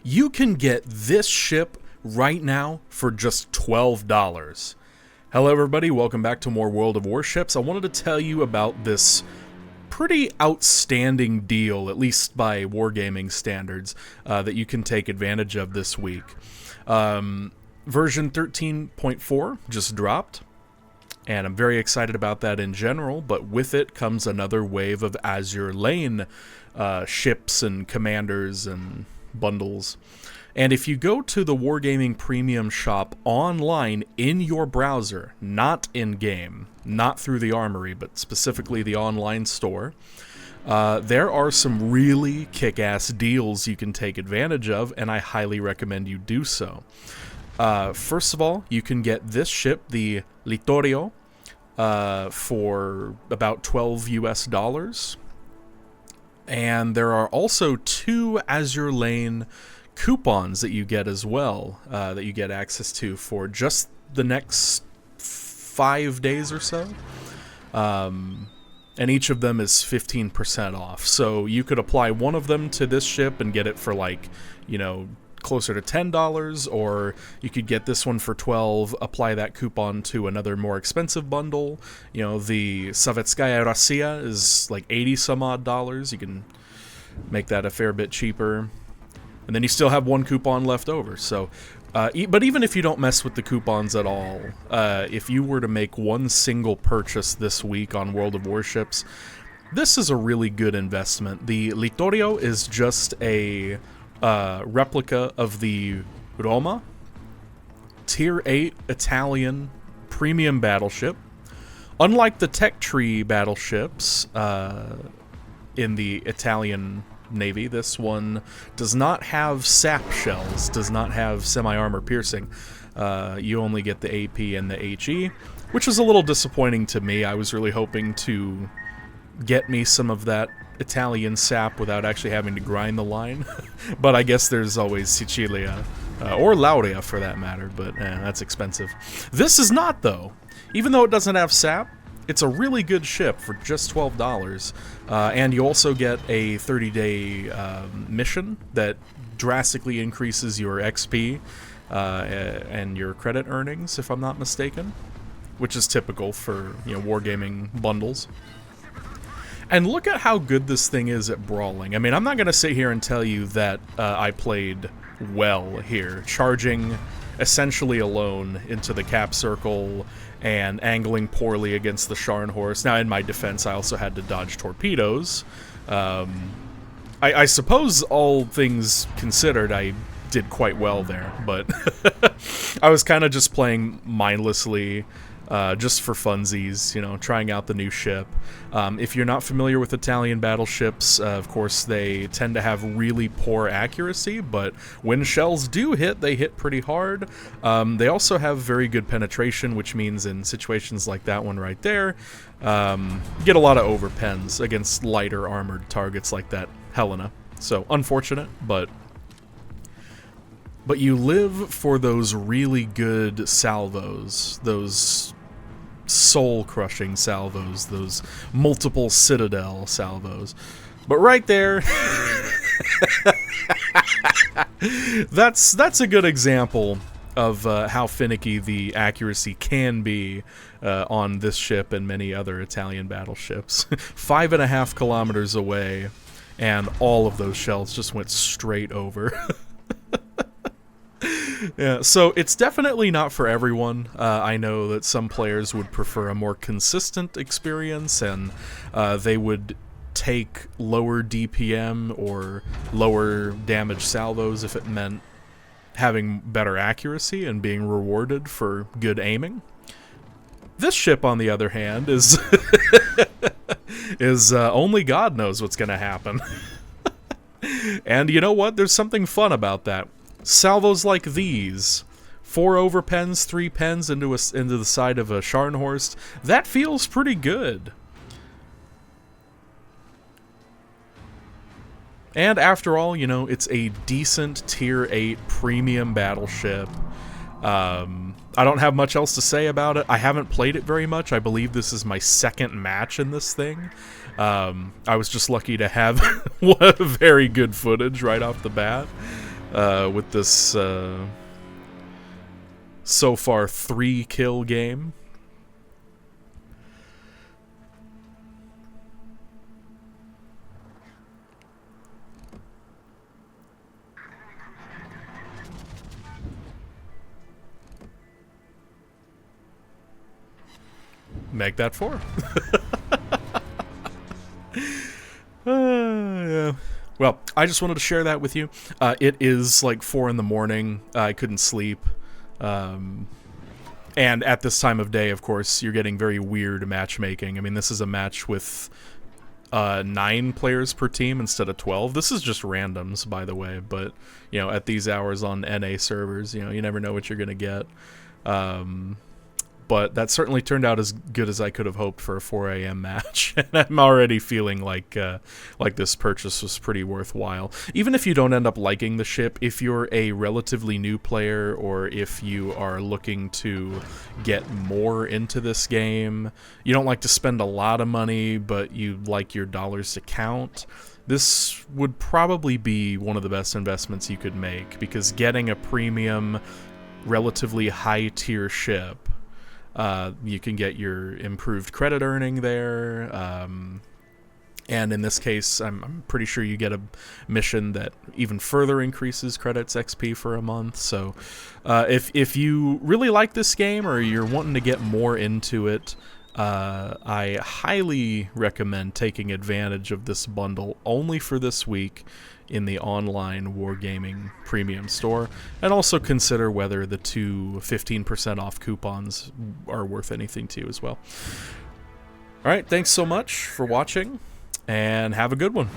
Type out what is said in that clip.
you can get this ship right now for just $12. Hello everybody, welcome back to more World of Warships. I wanted to tell you about this pretty outstanding deal, at least by wargaming standards, that you can take advantage of this week. Version 13.4 just dropped, and I'm very excited about that in general, but with it comes another wave of Azure Lane ships and commanders and bundles. And if you go to the Wargaming Premium shop online in your browser, not in-game, not through the Armory, but specifically the online store, there are some really kick-ass deals you can take advantage of, and I highly recommend you do so. First of all, you can get this ship, the Littorio, for about $12 US. And there are also 2 Azure Lane coupons that you get as well, that you get access to for just the next 5 days or so. And each of them is 15% off. So you could apply one of them to this ship and get it for closer to $10, or you could get this one for $12, apply that coupon to another more expensive bundle. The Sovetskaya Rossiya is like $80 some odd. You can make that a fair bit cheaper. And then you still have one coupon left over. So, but even if you don't mess with the coupons at all, if you were to make one single purchase this week on World of Warships, this is a really good investment. The Littorio is just a replica of the Roma, Tier 8 Italian premium battleship. Unlike the Tech Tree battleships in the Italian Navy, this one does not have sap shells, does not have semi-armor piercing. You only get the AP and the HE, which is a little disappointing to me. I was really hoping to get me some of that Italian sap without actually having to grind the line. But I guess there's always Sicilia, or Lauria for that matter, but that's expensive. This is not, though. Even though it doesn't have sap, it's a really good ship for just $12. And you also get a 30-day mission that drastically increases your XP and your credit earnings, if I'm not mistaken, which is typical for wargaming bundles. And look at how good this thing is at brawling. I mean, I'm not going to sit here and tell you that I played well here, charging essentially alone into the cap circle and angling poorly against the Scharnhorst. Now, in my defense, I also had to dodge torpedoes. I suppose all things considered, I did quite well there, but I was kind of just playing mindlessly, just for funsies, trying out the new ship. If you're not familiar with Italian battleships, of course, they tend to have really poor accuracy, but when shells do hit, they hit pretty hard. They also have very good penetration, which means in situations like that one right there, you get a lot of overpens against lighter armored targets like that Helena. So, unfortunate, but you live for those really good salvos, those soul-crushing salvos, those multiple citadel salvos. But right there, that's a good example of how finicky the accuracy can be on this ship and many other Italian battleships. 5.5 kilometers away, and all of those shells just went straight over. Yeah, so it's definitely not for everyone. I know that some players would prefer a more consistent experience, and they would take lower DPM or lower damage salvos if it meant having better accuracy and being rewarded for good aiming. This ship, on the other hand, is only God knows what's going to happen. And you know what? There's something fun about that. Salvos like these, 4 overpens, 3 pens into the side of a Scharnhorst, that feels pretty good. And after all, it's a decent Tier 8 premium battleship. I don't have much else to say about it. I haven't played it very much. I believe this is my second match in this thing. I was just lucky to have very good footage right off the bat. with this so far 3-kill game. Make that 4. Yeah. Well, I just wanted to share that with you. It is like 4 in the morning. I couldn't sleep. And at this time of day, of course, you're getting very weird matchmaking. I mean, this is a match with 9 players per team instead of 12. This is just randoms, by the way. But, you know, at these hours on NA servers, you know, you never know what you're going to get. But that certainly turned out as good as I could have hoped for a 4 a.m. match. And I'm already feeling like this purchase was pretty worthwhile. Even if you don't end up liking the ship, if you're a relatively new player or if you are looking to get more into this game, you don't like to spend a lot of money, but you like your dollars to count, this would probably be one of the best investments you could make, because getting a premium, relatively high-tier ship, you can get your improved credit earning there, and in this case, I'm pretty sure you get a mission that even further increases credits XP for a month. So if you really like this game or you're wanting to get more into it, I highly recommend taking advantage of this bundle only for this week in the online Wargaming Premium Store, and also consider whether the 2 15% off coupons are worth anything to you as well. Alright, thanks so much for watching, and have a good one.